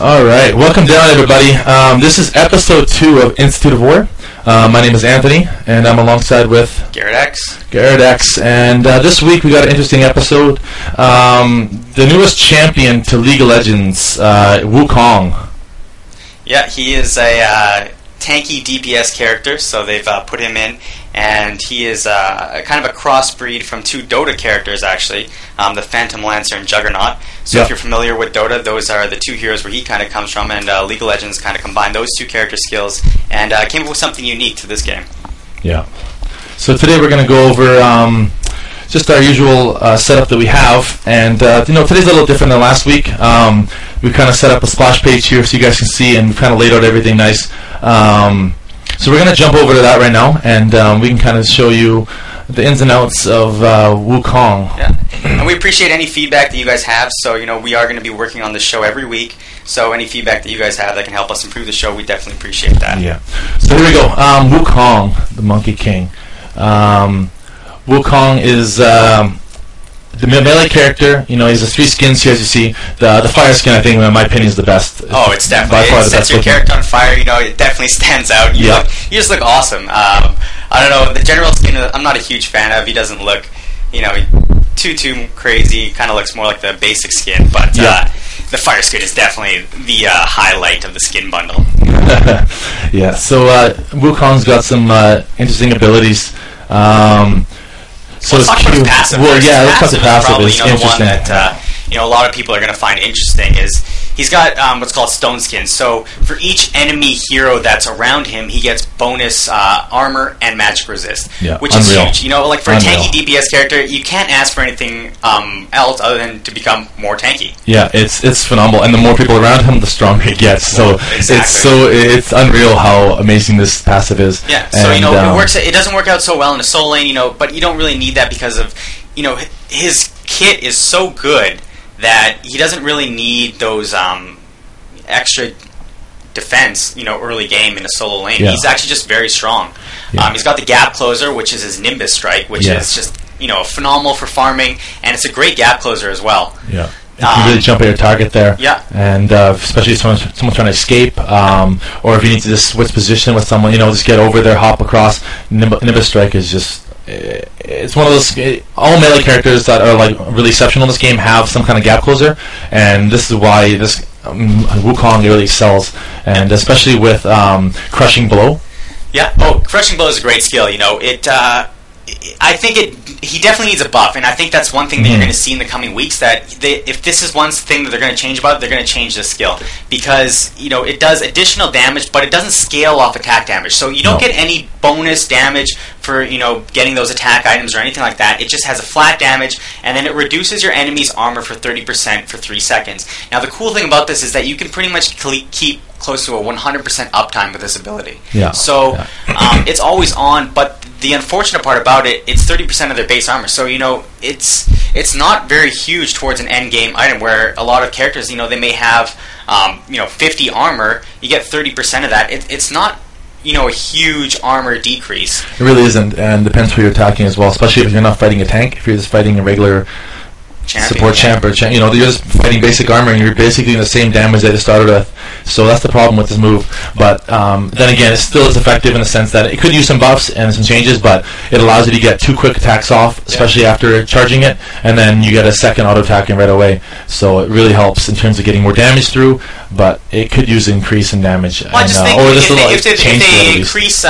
All right, welcome down, everybody. This is episode 2 of Institute of War. My name is Anthony, and I'm alongside with Garrett X. And this week we got an interesting episode. The newest champion to League of Legends, Wukong. Yeah, he is a tanky DPS character, so they've put him in, and he is kind of a crossbreed from two Dota characters, actually, the Phantom Lancer and Juggernaut. So if you're familiar with Dota, those are the two heroes where he kind of comes from, and League of Legends kind of combined those two character skills and came up with something unique to this game. Yeah. So today we're going to go over just our usual setup that we have, and today's a little different than last week. We kind of set up a splash page here so you guys can see, and we've kind of laid out everything nice. So we're going to jump over to that right now, and we can kind of show you the ins and outs of Wukong. Yeah, and we appreciate any feedback that you guys have. So we are going to be working on this show every week. So any feedback that you guys have that can help us improve the show, we definitely appreciate that. Yeah. So here we go. Wukong, the Monkey King. Wukong is the melee character. He has 3 skins here, as you see. The fire skin, I think, in my opinion, is the best. Oh, it's definitely. It sets your character on fire. It definitely stands out. You just look awesome. I don't know, the general skin, I'm not a huge fan of. He doesn't look, too crazy. Kind of looks more like the basic skin, but the fire skin is definitely the highlight of the skin bundle. Yeah. So Wukong's got some interesting abilities. So let's talk about his passive. Well, yeah, let's talk about passive. Probably, it's interesting. The one that a lot of people are going to find interesting is he's got what's called stone skin. So for each enemy hero that's around him, he gets bonus armor and magic resist, which is huge. Like for a tanky DPS character, you can't ask for anything else other than to become more tanky. Yeah, it's phenomenal, and the more people around him, the stronger he gets. So it's unreal how amazing this passive is. Yeah, so it works. It doesn't work out so well in a solo lane, but you don't really need that because of his kit is so good that he doesn't really need those extra defense, early game in a solo lane. He's actually just very strong. He's got the gap closer, which is his Nimbus Strike, which is just phenomenal for farming, and it's a great gap closer as well. Yeah. You can really jump at your target there. Yeah. And especially if someone's trying to escape, or if you need to just switch position with someone, just get over there, hop across. Nimbus Strike is just... It's one of those... all melee characters that are really exceptional in this game have some kind of gap closer, and this is why this Wukong really excels, and especially with Crushing Blow. Yeah. Oh, Crushing Blow is a great skill. I think he definitely needs a buff, and I think that's one thing that you're going to see in the coming weeks, that if this is one thing that they're going to change about it, they're going to change this skill, because it does additional damage, but it doesn't scale off attack damage, so you don't get any bonus damage for getting those attack items or anything like that. It just has a flat damage, and then it reduces your enemy's armor for 30% for 3 seconds. Now the cool thing about this is that you can pretty much keep close to a 100% uptime with this ability. So it's always on, but the unfortunate part about it, it's 30% of their base armor. So it's not very huge towards an end game item, where a lot of characters, they may have 50 armor. You get 30% of that. It's not a huge armor decrease. It really isn't, and depends who you're attacking as well. Especially if you're not fighting a tank. If you're just fighting a regular support champ, or you're just fighting basic armor, and you're basically the same damage that it started with. So that's the problem with this move. But then again, it still is effective in the sense that it could use some buffs and some changes, but it allows you to get 2 quick attacks off, especially after charging it, and then you get a second auto attacking right away. So it really helps in terms of getting more damage through, but it could use an increase in damage. Well, I just think if they increase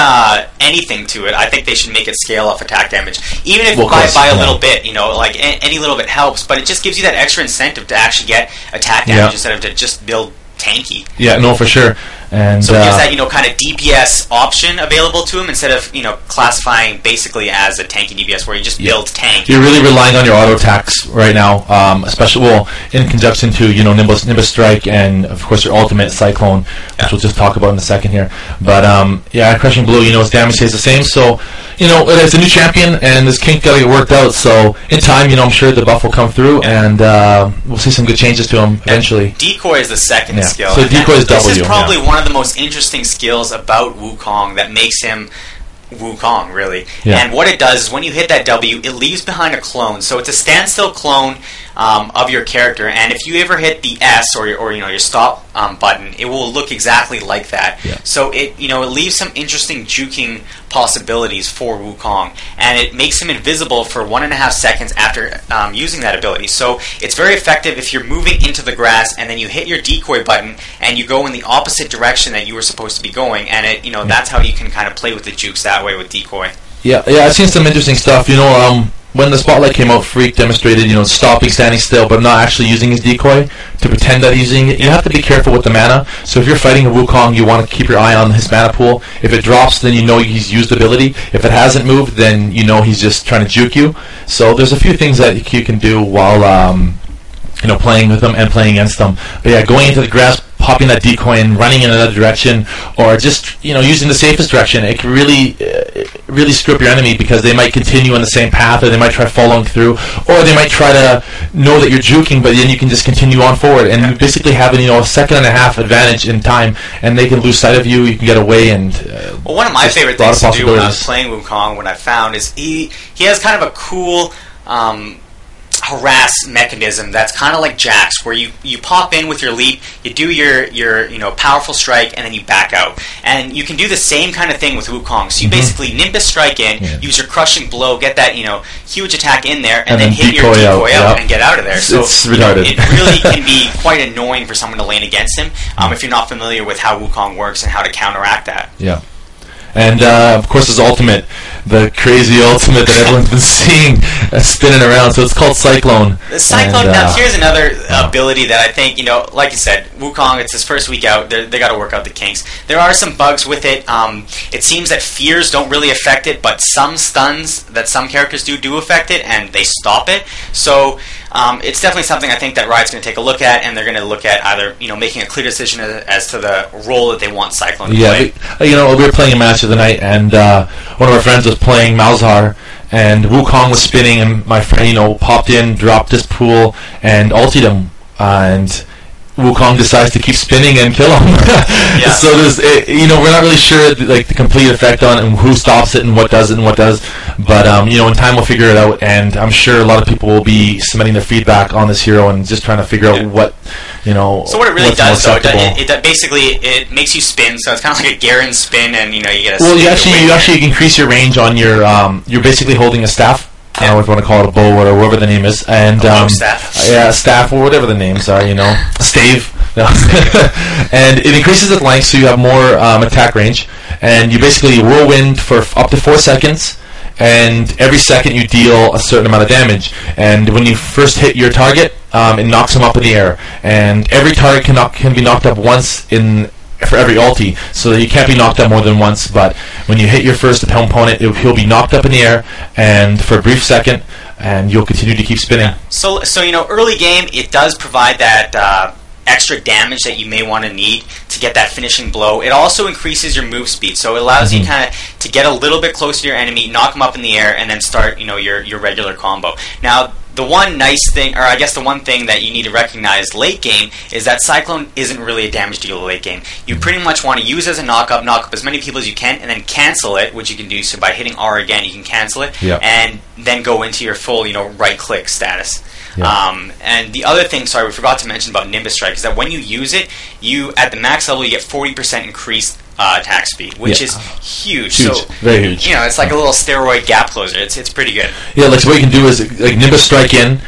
anything to it, I think they should make it scale off attack damage, even if by a little bit. Any little bit helps, but it just gives you that extra incentive to actually get attack damage instead of to just build tanky. Yeah, no, for sure. And so it gives that kind of DPS option available to him, instead of classifying basically as a tanky DPS where you just build tank. You're really relying on your auto attacks right now, especially in conjunction to Nimbus Strike, and of course your ultimate Cyclone, which we'll just talk about in a second here. But Crushing Blue, its damage stays the same. So it's a new champion, and this kink got to get worked out. So in time, I'm sure the buff will come through, and we'll see some good changes to him eventually. Decoy is the second skill. So Decoy is W. This is probably one of the most interesting skills about Wukong that makes him Wukong, really. And what it does is when you hit that W, it leaves behind a clone. So it's a standstill clone of your character, and if you ever hit the S or your stop button, it will look exactly like that. Yeah. So it leaves some interesting juking possibilities for Wukong, and it makes him invisible for 1.5 seconds after using that ability. So it's very effective if you're moving into the grass and then you hit your decoy button and you go in the opposite direction that you were supposed to be going, and that's how you can kind of play with the jukes that way with decoy. Yeah, I've seen some interesting stuff. When the Spotlight came out, Freak demonstrated, stopping, standing still, but not actually using his decoy to pretend that he's using it. You have to be careful with the mana. So if you're fighting a Wukong, you want to keep your eye on his mana pool. If it drops, then you know he's used ability. If it hasn't moved, then you know he's just trying to juke you. So there's a few things that you can do while playing with them and playing against them. But yeah, going into the grass, popping that decoy and running in another direction, or just using the safest direction, it can really screw up your enemy, because they might continue on the same path, or they might try following through, or they might try to know that you're juking, but then you can just continue on forward, and you basically have a second and a half advantage in time, and they can lose sight of you. You can get away, and well, one of my favorite things to do when I was playing Wukong, what I found is he has kind of a cool harass mechanism that's kind of like Jax, where you pop in with your leap, you do your powerful strike, and then you back out. And you can do the same kind of thing with Wukong. So you basically Nimbus strike in, use your crushing blow, get that huge attack in there, and then hit your decoy out and get out of there. So it's retarded. It really can be quite annoying for someone to lane against him if you're not familiar with how Wukong works and how to counteract that. Yeah. And, of course, his ultimate, the crazy ultimate that everyone's been seeing spinning around. So it's called Cyclone. The Cyclone, now here's another ability that I think, like you said, Wukong, it's his first week out. They got to work out the kinks. There are some bugs with it. It seems that fears don't really affect it, but some stuns that some characters do affect it, and they stop it. So it's definitely something I think that Riot's going to take a look at, and they're going to look at either making a clear decision as to the role that they want Cyclone to play. We were playing a match of the night, and one of our friends was playing Malzahar, and Wukong was spinning, and my friend popped in, dropped his pool, and ultied him, and Wukong decides to keep spinning and kill him. So there's, we're not really sure the complete effect on it and who stops it and what does it and what does. But in time we'll figure it out, and I'm sure a lot of people will be submitting their feedback on this hero and just trying to figure out what So what it really does, though, it basically it makes you spin. So it's kind of like a Garen spin, and you get a. Well, you actually increase your range on your. You're basically holding a staff. I don't know if you want to call it a bow or whatever the name is, and staff. Staff or whatever the names are, stave. No. And it increases its length, so you have more attack range, and you basically whirlwind for up to 4 seconds, and every second you deal a certain amount of damage. And when you first hit your target, it knocks him up in the air, and every target can be knocked up once for every ulti, so that you can't be knocked up more than once. But when you hit your first opponent, he'll be knocked up in the air, and for a brief second, and you'll continue to keep spinning. Yeah. So early game, it does provide that extra damage that you may want to need to get that finishing blow. It also increases your move speed, so it allows you kind of to get a little bit closer to your enemy, knock them up in the air, and then start your regular combo. Now, the one nice thing, or I guess the one thing that you need to recognize late game, is that Cyclone isn't really a damage dealer late game. You pretty much want to use it as a knock up as many people as you can, and then cancel it, which you can do. So by hitting R again, you can cancel it, and then go into your full right click status. And the other thing, sorry, we forgot to mention about Nimbus Strike, is that when you use it, at the max level, you get 40% increased attack speed, which is huge. So, very huge. It's like a little steroid gap closer. It's pretty good. Yeah, so what you can do is Nimbus Strike in.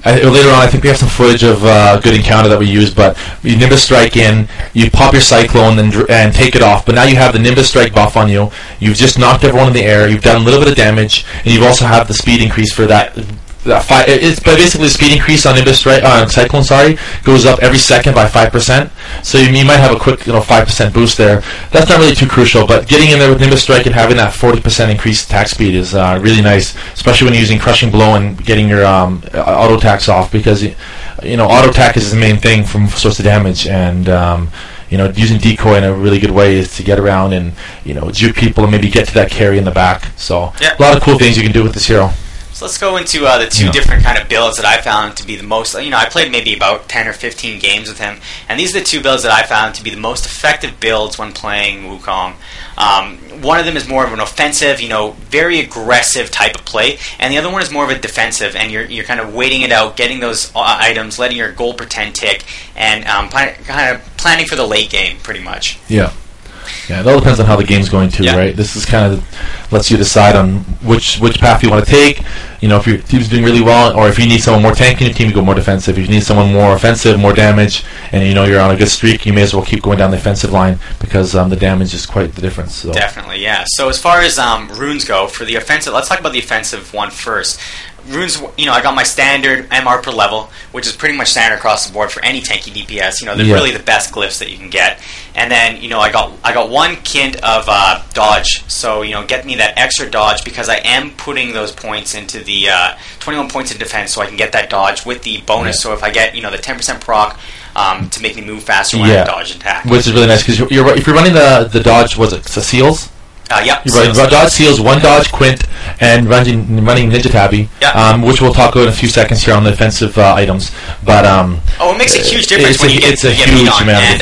Later on, I think we have some footage of a good encounter that we use, but you Nimbus Strike in, you pop your Cyclone and take it off, but now you have the Nimbus Strike buff on you. You've just knocked everyone in the air, you've done a little bit of damage, and you've also have the speed increase for that. It's basically the speed increase on Nimbus Cyclone, goes up every second by 5%. So you might have a quick 5% boost there. That's not really too crucial, but getting in there with Nimbus Strike and having that 40% increased attack speed is really nice, especially when you're using Crushing Blow and getting your auto attacks off, because auto attack is the main thing from source of damage, and using decoy in a really good way is to get around and juke people and maybe get to that carry in the back. So a lot of cool things you can do with this hero. So let's go into the two different kind of builds that I found to be the most. I played maybe about 10 or 15 games with him, and these are the two builds that I found to be the most effective builds when playing Wukong. One of them is more of an offensive, very aggressive type of play, and the other one is more of a defensive, and you're kind of waiting it out, getting those items, letting your gold pretend tick, and kind of planning for the late game, pretty much. Yeah. Yeah, it all depends on how the game's going too, right? This is kind of lets you decide on which path you want to take. If your team's doing really well, or if you need someone more tanky in your team, you go more defensive. If you need someone more offensive, more damage, and you're on a good streak, you may as well keep going down the offensive line because the damage is quite the difference. So. Definitely, yeah. So as far as runes go, for the offensive, let's talk about the offensive one first. Runes, I got my standard MR per level, which is pretty much standard across the board for any tanky DPS. They're really the best glyphs that you can get. And then, I got one kind of dodge. So, get me that extra dodge because I am putting those points into the 21 points in defense, so I can get that dodge with the bonus. Yeah. So if I get, the 10% proc to make me move faster when I dodge and attack. Which is really nice because if you're running the dodge, was it the seals? Yep. You're right. Dodge Seals, one dodge Quint, and running Ninja Tabby, which we'll talk about in a few seconds here on the defensive items. But it makes a huge difference when you get huge amount. And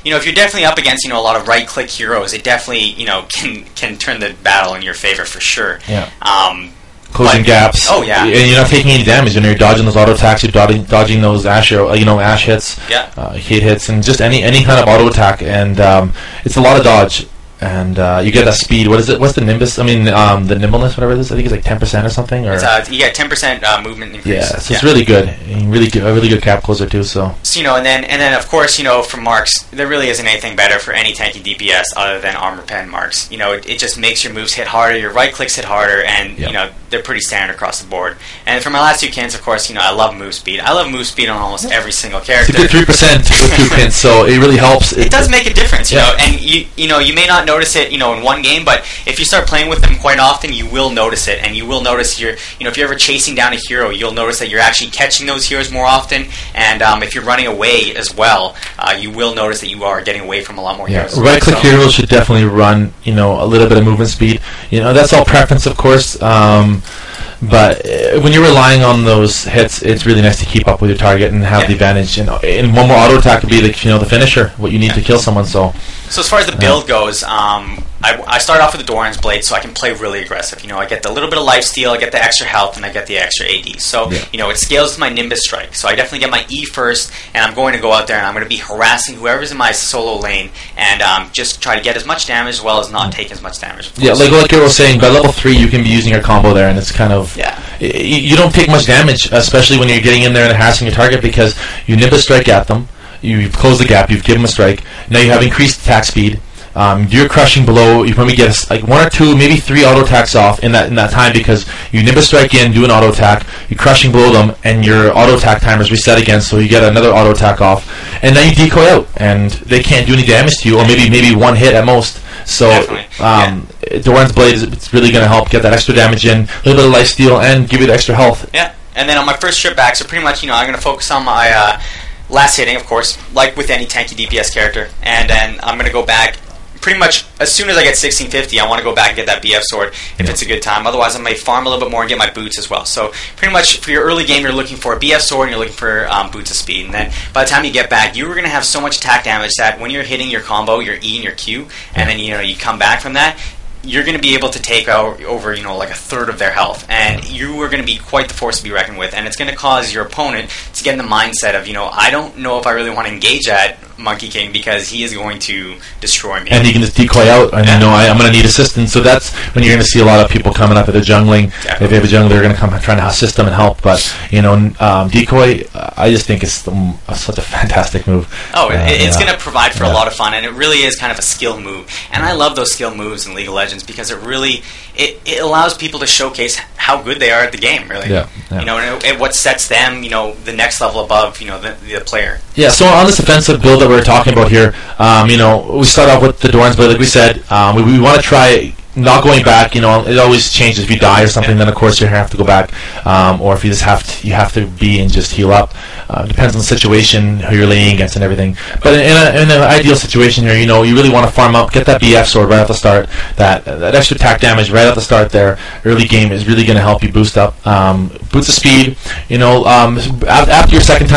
if you're definitely up against a lot of right-click heroes, it definitely can turn the battle in your favor for sure. Yeah. Closing gaps. Oh yeah. And you're not taking any damage, and you're dodging those auto attacks. You're dodging those ash hits, hate hits, and just any kind of auto attack. And it's a lot of dodge. And you get that speed. What is it? What's the Nimbus? The nimbleness, whatever it is. I think it's like 10% or something. Or you get 10% movement increase. Yeah, so it's really good. A really good cap closer too. So and then of course for marks, there really isn't anything better for any tanky DPS other than armor pen marks. It just makes your moves hit harder, your right clicks hit harder, and they're pretty standard across the board. And for my last two kins, of course, I love move speed. I love move speed on almost every single character. It's a good 3% with two kins, so it really helps. It does make a difference, and you may not notice it, in one game, but if you start playing with them quite often, you will notice it, and you will notice if you're ever chasing down a hero, you'll notice that you're actually catching those heroes more often, and if you're running away as well, you will notice that you are getting away from a lot more heroes. Right-click heroes should definitely run, a little bit of movement speed. That's all preference, of course. But when you're relying on those hits, it's really nice to keep up with your target and have the advantage. And one more auto attack would be the finisher, what you need to kill someone. So as far as the build goes, I start off with the Doran's Blade, so I can play really aggressive. I get the little bit of lifesteal, I get the extra health, and I get the extra AD. So it scales to my Nimbus Strike. So I definitely get my E first, and I'm going to go out there and I'm going to be harassing whoever's in my solo lane, and just try to get as much damage as well as not take as much damage. Yeah, like you were saying, by level 3 you can be using your combo there, and it's kind of you don't take much damage, especially when you're getting in there and harassing your target, because you Nimbus Strike at them, you close the gap, you've given them a strike. Now you have increased attack speed. You're crushing below. You probably get like 1 or 2, maybe 3 auto attacks off in that time, because you Nimbus Strike in, do an auto attack, you're crushing below them, and your auto attack timer is reset again, so you get another auto attack off, and then you decoy out, and they can't do any damage to you, or maybe one hit at most. So Doran's Blade it's really going to help get that extra damage in, a little bit of lifesteal, and give you the extra health. Yeah, and then on my first trip back, so pretty much I'm going to focus on my last hitting, of course, like with any tanky DPS character, and then I'm going to go back. Pretty much as soon as I get 1650, I want to go back and get that BF sword if it's a good time. Otherwise, I may farm a little bit more and get my boots as well. So pretty much for your early game, you're looking for a BF sword and you're looking for boots of speed. And then by the time you get back, you're going to have so much attack damage that when you're hitting your combo, your E and your Q, and then you come back from that, you're going to be able to take out over like a third of their health, and you are going to be quite the force to be reckoned with, and it's going to cause your opponent to get in the mindset of I don't know if I really want to engage that Monkey King because he is going to destroy me. And he can just decoy out, and I'm going to need assistance. So that's when you're going to see a lot of people coming up at the jungling. Definitely. If they have a jungler, they're going to come trying to assist them and help. But decoy, I just think it's such a fantastic move. Oh, it's going to provide for a lot of fun, and it really is kind of a skill move. And I love those skill moves in League of Legends because it really it allows people to showcase how good they are at the game. Really, and what sets them the next level above the player. Yeah. So on this offensive build that we're talking about here, we start off with the Doran's Blade, like we said. We want to try not going back, it always changes. If you die or something, then of course you have to go back, or if you just have to be and just heal up. Depends on the situation, who you're laying against, and everything. But in an ideal situation here, you really want to farm up, get that BF sword right off the start. That extra attack damage right off the start there, early game, is really going to help you boost up, boost the speed. After your second time